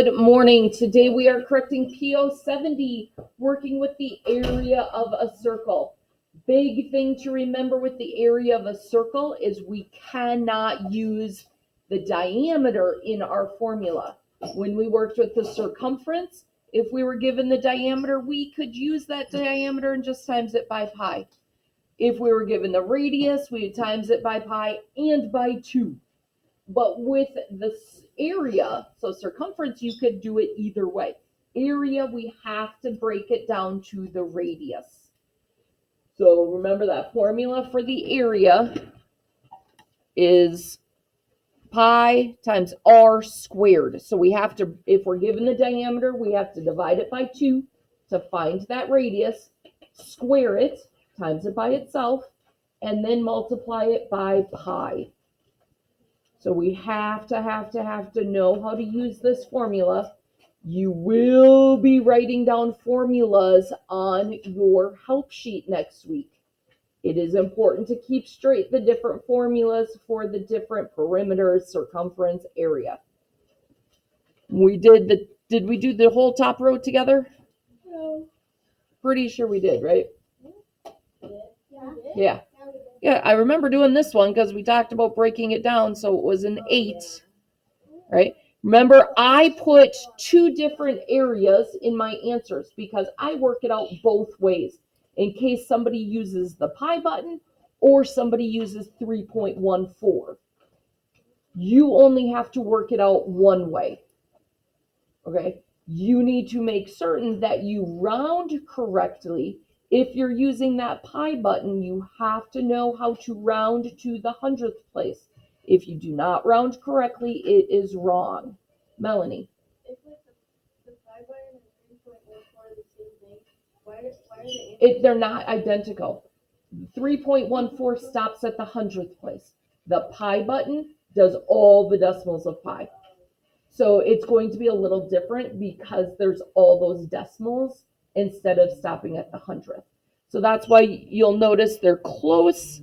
Good morning. Today we are correcting PO70, working with the area of a circle. Big thing to remember with the area of a circle is we cannot use the diameter in our formula. When we worked with the circumference, if we were given the diameter, we could use that diameter and just times it by pi. If we were given the radius, we would times it by pi and by 2. But with this area, so circumference, you could do it either way. Area, we have to break it down to the radius. So remember that formula for the area is pi times r squared. So we have to, if we're given the diameter, we have to divide it by 2 to find that radius, square it, times it by itself, and then multiply it by pi. So we have to know how to use this formula. You will be writing down formulas on your help sheet next week. It is important to keep straight the different formulas for the different perimeters, circumference, area. Did we do the whole top row together? No. Pretty sure we did, right? Yeah. Yeah, I remember doing this one because we talked about breaking it down, so it was an 8, right? Remember, I put 2 different areas in my answers because I work it out both ways in case somebody uses the pi button or somebody uses 3.14. You only have to work it out one way, okay? You need to make certain that you round correctly. If you're using that pi button, you have to know how to round to the 100th place. If you do not round correctly, it is wrong. Melanie? If the pi button and 3.14 are the same thing, why are they? They're not identical. 3.14 stops at the 100th place. The pi button does all the decimals of pi. So it's going to be a little different because there's all those decimals instead of stopping at the 100th. So that's why you'll notice they're close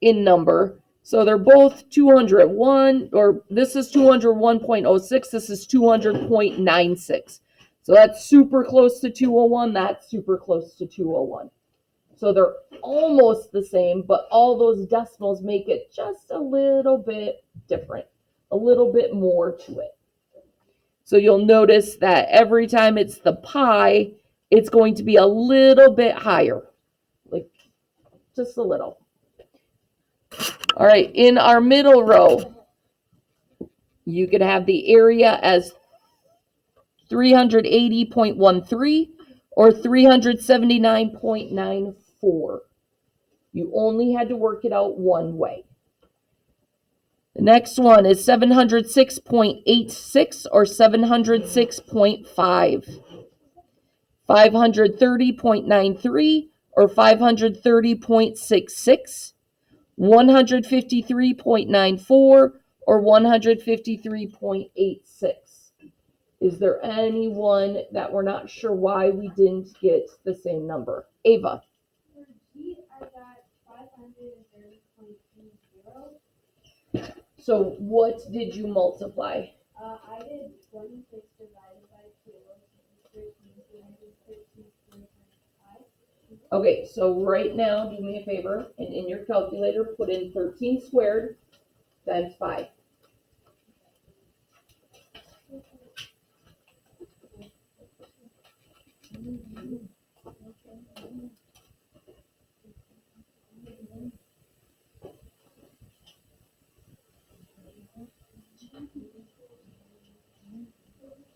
in number. So they're both 201, or this is 201.06, this is 200.96. So that's super close to 201, that's super close to 201. So they're almost the same, but all those decimals make it just a little bit different, a little bit more to it. So you'll notice that every time it's the pi, it's going to be a little bit higher, like just a little. All right, in our middle row, you could have the area as 380.13 or 379.94. You only had to work it out one way. The next one is 706.86 or 706.5. 530.93 or 530.66. 153.94 or 153.86. Is there anyone that we're not sure why we didn't get the same number? Ava. For G, I got 530.20. So what did you multiply? I did 26 divided by 2, which is 13. Okay, so right now, do me a favor, and in your calculator, put in 13 squared times 5.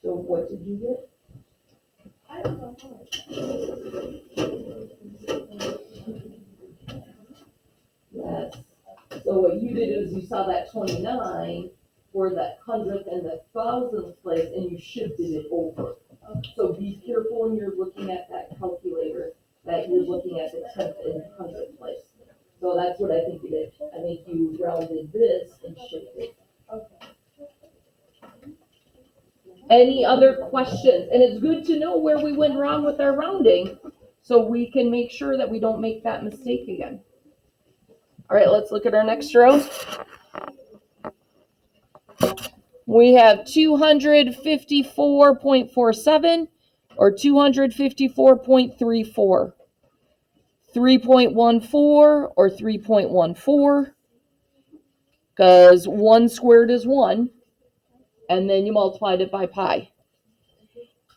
So what did you get? I don't know how much. Yes. So what you did is you saw that 29 for the 100th and the 1000th place, and you shifted it over. So be careful when you're looking at that calculator that you're looking at the 10th and 100th place. So that's what I think you did. I think you rounded this and shifted. Okay. Any other questions? And it's good to know where we went wrong with our rounding so we can make sure that we don't make that mistake again. All right, let's look at our next row. We have 254.47 or 254.34. 3.14 or 3.14, because 1 squared is 1, and then you multiplied it by pi.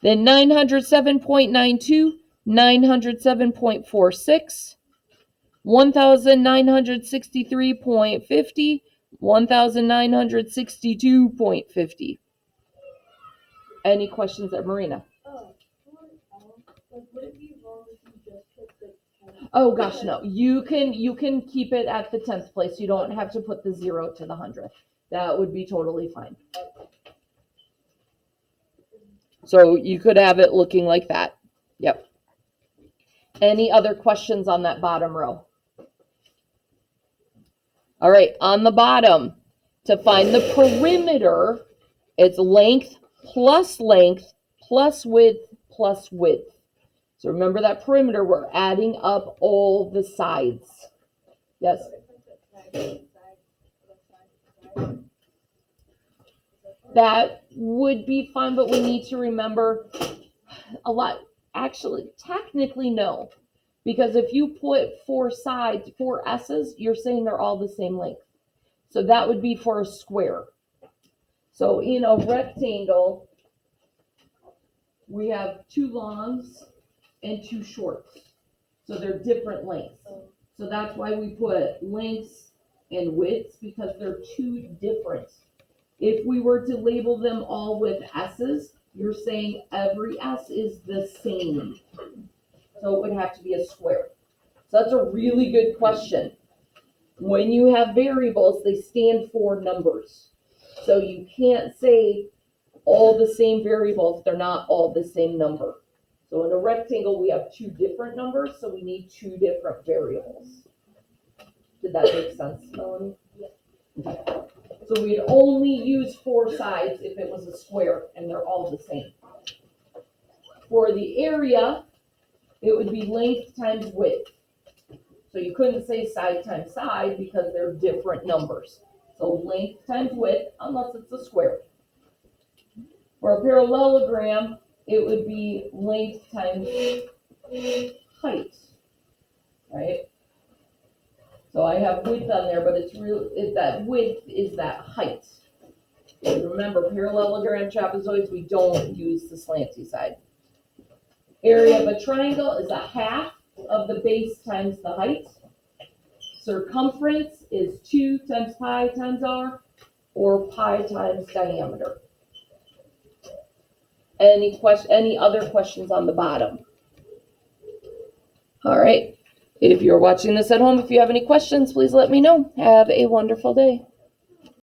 Then 907.92, 907.46, 1963.50, 1962.50. Any questions at Marina? Would it be wrong if you just put the 10? Oh gosh, no. You can keep it at the 10th place. You don't have to put the 0 to the 100th. That would be totally fine. So you could have it looking like that. Yep. Any other questions on that bottom row? All right, on the bottom, to find the perimeter, it's length plus width plus width. So remember that perimeter, we're adding up all the sides. Yes? That would be fine, but we need to remember a lot. Actually, technically, no. Because if you put 4 sides, 4 S's, you're saying they're all the same length. So that would be for a square. So in a rectangle, we have 2 longs and 2 shorts. So they're different lengths. So that's why we put lengths and widths, because they're 2 different. If we were to label them all with S's, you're saying every S is the same. So it would have to be a square. So that's a really good question. When you have variables, they stand for numbers. So you can't say all the same variable if they're not all the same number. So in a rectangle, we have 2 different numbers, so we need 2 different variables. Did that make sense, Melanie? Okay. So we'd only use 4 sides if it was a square and they're all the same. For the area, it would be length times width. So you couldn't say side times side because they're different numbers. So length times width, unless it's a square. For a parallelogram, it would be length times height, right? So I have width on there, but it's that width is that height. Remember, parallelogram trapezoids, we don't use the slanty side. Area of a triangle is a half of the base times the height. Circumference is 2 times pi times r, or pi times diameter. Any other questions on the bottom? All right. If you're watching this at home, if you have any questions, please let me know. Have a wonderful day.